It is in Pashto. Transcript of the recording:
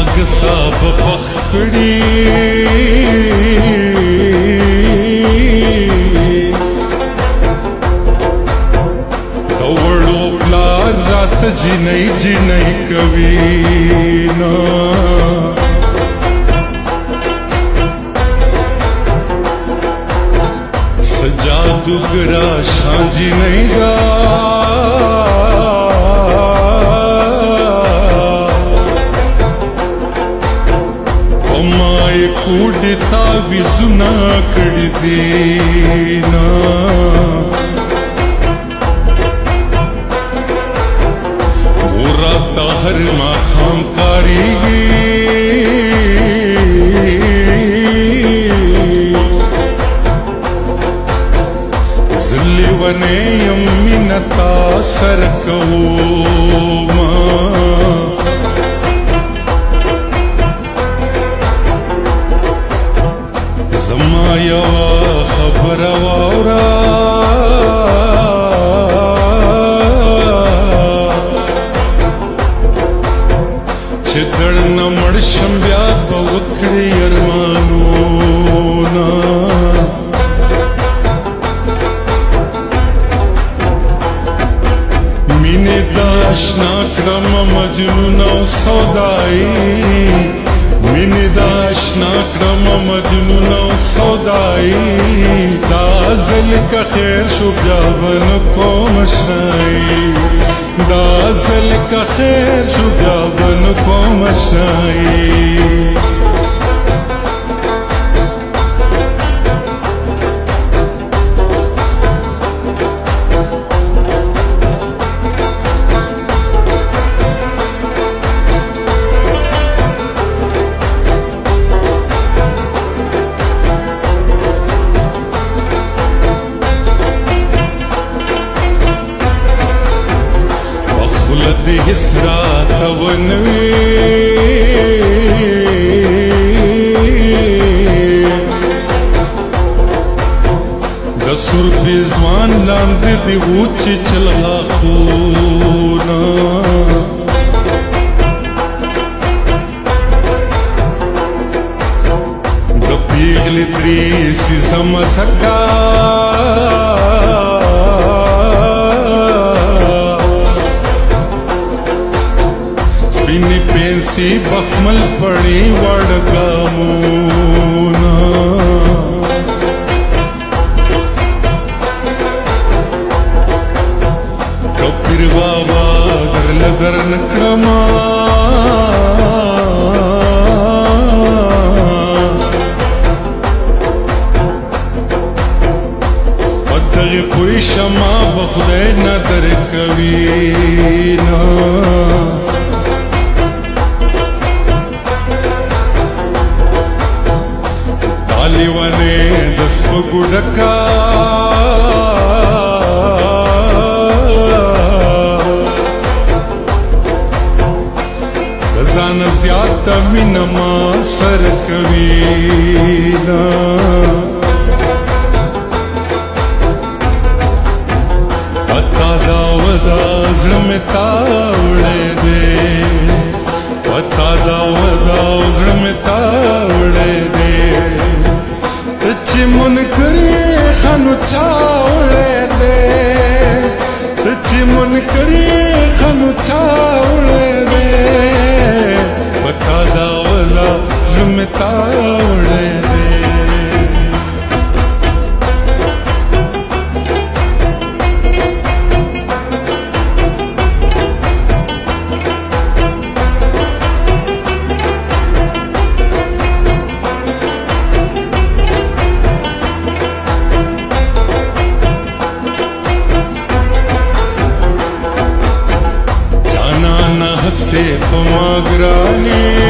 باغ صاحب پخکڑی دوڑو پلار رات جنئی جنئی کوینا سجادوگرا شان جنئی گا کوڑتا وزنا کڑ دینا گورا تاہر ماخام کاری گی زلی ونے یمینتا سرکوما زمایا خبر واورا چې دړنه مړ شم بیا به وکړې ارمانونه مینې د اشنا کړم مجنون او سودایي مینې د اشنا کړم مجنون او سودایي دا ځل که خیر شو بیا به نه کوم شی دا ځل که خیر شو بیا به نه کوم شی حسرات ونوی د سر دی ځوان لاندې دی اوچ چلغا خونا د پیغلې درې سیزه مزکا پینسی بخمل پڑی وڑگامونا کپیر بابا در لدر نکرما پدغی پوی شما بخدای ندر کوینا لیوانے دس پگڑکا دزان زیادتا منما سر کوینا پتا داودا زرمتا اڑے دے پتا داودا زرمتا اڑے دے چې منکرې خانو چاوړې دې چې منکرې خانو چاوړې دې پتا دا ولا ژمتا وړې دې से पमागराने